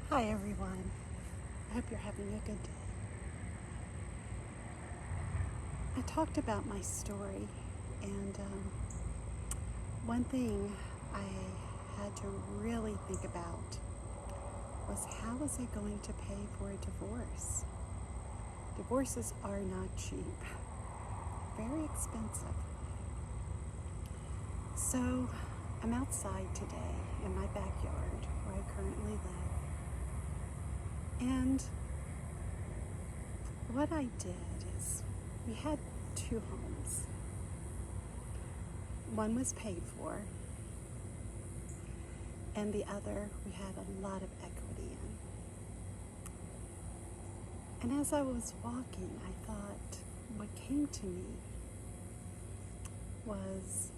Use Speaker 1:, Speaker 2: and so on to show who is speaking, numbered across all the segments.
Speaker 1: Hi everyone. I hope you're having a good day. I talked about my story, and one thing I had to really think about was how was I going to pay for a divorce? Divorces are not cheap, very expensive. So I'm outside today in my backyard where I currently live. And what I did is we had two homes. One was paid for, and the other we had a lot of equity in. And as I was walking, I thought what came to me was,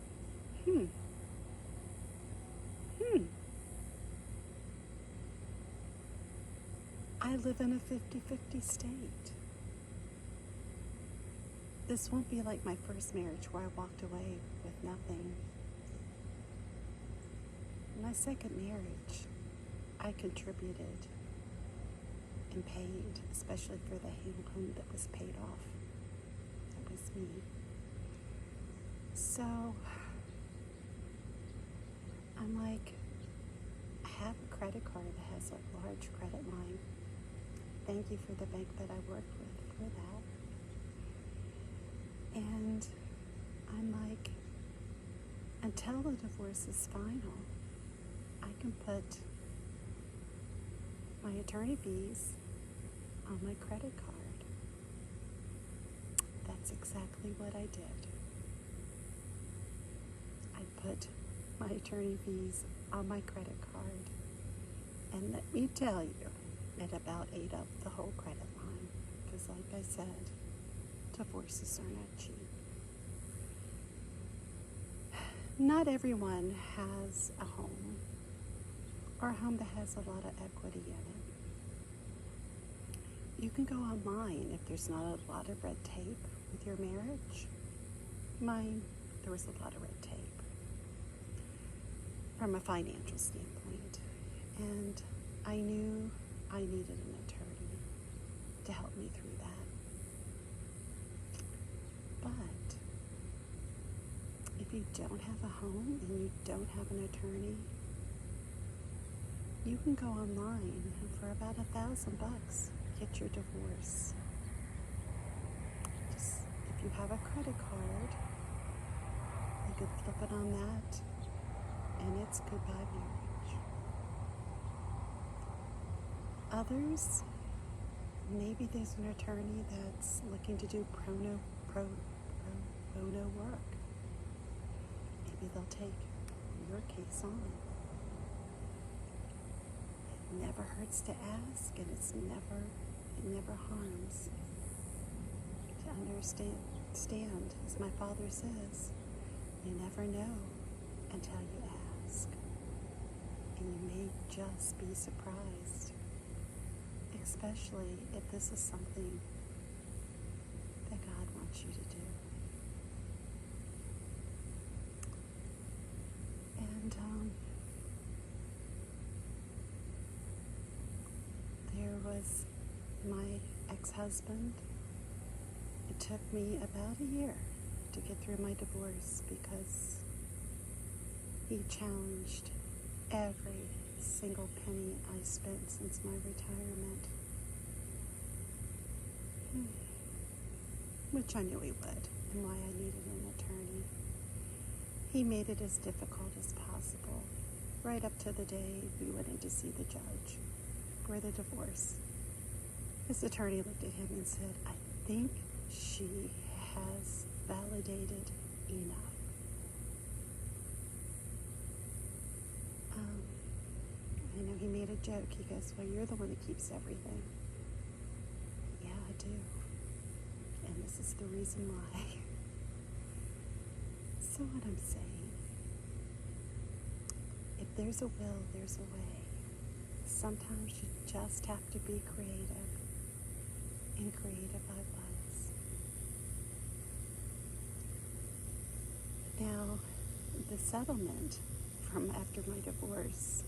Speaker 1: hmm, I live in a 50-50 state. This won't be like my first marriage where I walked away with nothing. My second marriage, I contributed and paid, especially for the home that was paid off. That was me. So I'm like, I have a credit card that has a large credit line. Thank you for the bank that I worked with for that. And I'm like, until the divorce is final, I can put my attorney fees on my credit card. That's exactly what I did. I put my attorney fees on my credit card, and let me tell you, it about ate up the whole credit line, because like I said, divorces are not cheap. Not everyone has a home, or a home that has a lot of equity in it. You can go online if there's not a lot of red tape with your marriage. Mine, there was a lot of red tape from a financial standpoint, and I knew I needed an attorney to help me through that. But if you don't have a home and you don't have an attorney, you can go online and for about $1,000 get your divorce. Just if you have a credit card, you could flip it on that, and it's goodbye marriage. Others, maybe there's an attorney that's looking to do pro bono work. Maybe they'll take your case on. It never hurts to ask, and it never harms to understand, as my father says, you never know until you ask. And you may just be surprised, especially if this is something that God wants you to do. And there was my ex-husband. It took me about a year to get through my divorce because he challenged every single penny I spent since my retirement, which I knew he would, and why I needed an attorney. He made it as difficult as possible, right up to the day we went in to see the judge for the divorce. His attorney looked at him and said, I think she has validated enough. I know he made a joke. He goes, well, you're the one that keeps everything. Yeah, I do. And this is the reason why. So what I'm saying, if there's a will, there's a way. Sometimes you just have to be creative, and creative I was. Now, the settlement from after my divorce,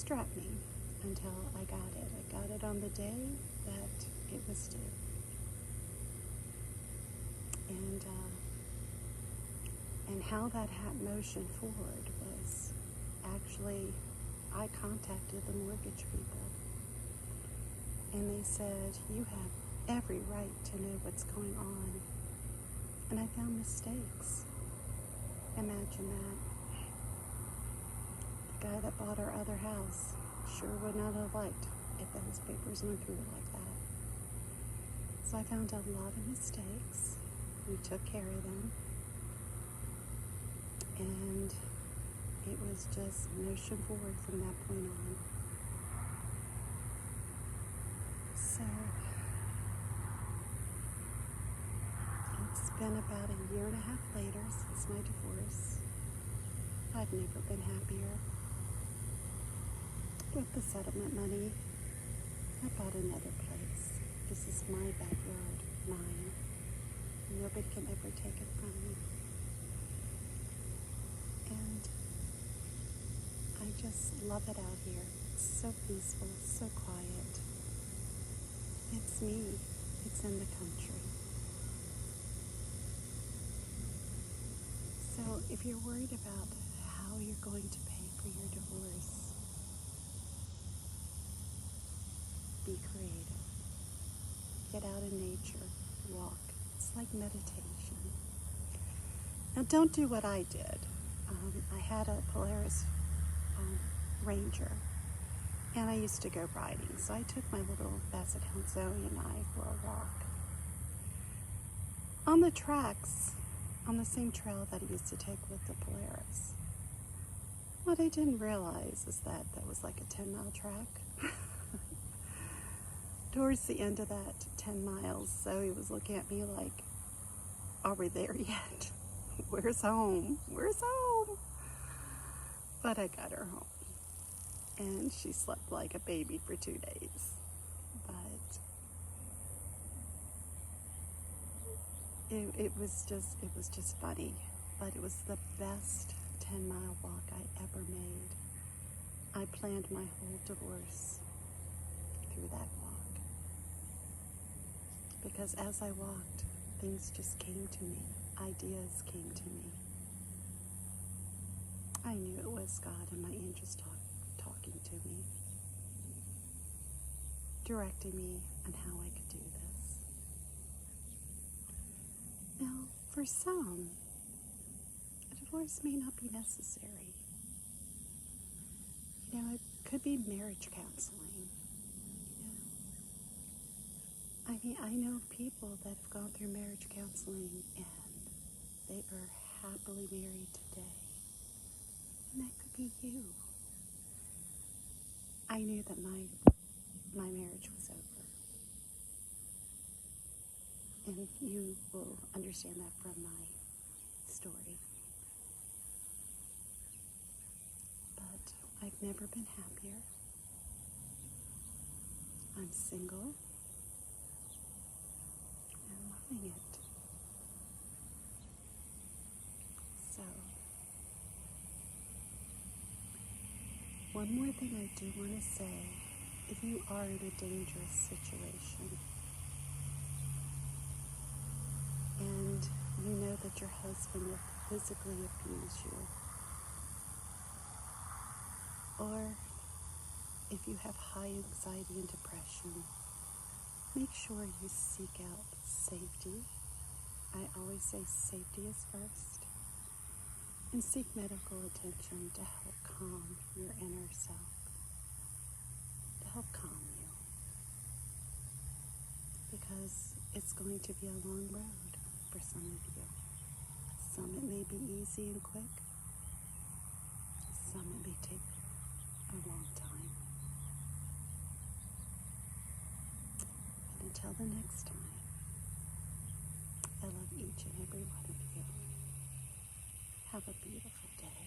Speaker 1: strap me until I got it. I got it on the day that it was due. And how that motion forward was actually, I contacted the mortgage people, and they said, you have every right to know what's going on. And I found mistakes. Imagine that. The guy that bought our other house sure would not have liked if those papers went through like that. So I found a lot of mistakes. We took care of them. And it was just motion forward from that point on. So it's been about a year and a half later since my divorce. I've never been happier. With the settlement money, I bought another place. This is my backyard, mine. Nobody can ever take it from me. And I just love it out here. It's so peaceful, so quiet. It's me. It's in the country. So if you're worried about how you're going to pay for your divorce, be creative. Get out in nature. Walk. It's like meditation. Now don't do what I did. I had a Polaris Ranger, and I used to go riding. So I took my little Basset Hound Zoe and I for a walk. On the tracks, on the same trail that I used to take with the Polaris. What I didn't realize is that was like a 10-mile track. Towards the end of that 10 miles, Zoe was looking at me like, are we there yet? Where's home? Where's home? But I got her home. And she slept like a baby for 2 days. But it was just funny. But it was the best 10-mile walk I ever made. I planned my whole divorce through that walk. Because as I walked, things just came to me. Ideas came to me. I knew it was God and my angels talking to me, directing me on how I could do this. Now, for some, a divorce may not be necessary. You know, it could be marriage counseling. I mean, I know people that have gone through marriage counseling and they are happily married today. And that could be you. I knew that my marriage was over. And you will understand that from my story. But I've never been happier. I'm single. And loving it. So, one more thing I do want to say, if you are in a dangerous situation and you know that your husband will physically abuse you, or if you have high anxiety and depression, make sure you seek out safety. I always say safety is first. And seek medical attention to help calm your inner self, to help calm you. Because it's going to be a long road for some of you. Some it may be easy and quick. Some it may take a long time. But until the next time, I love each and every one of you. Have a beautiful day.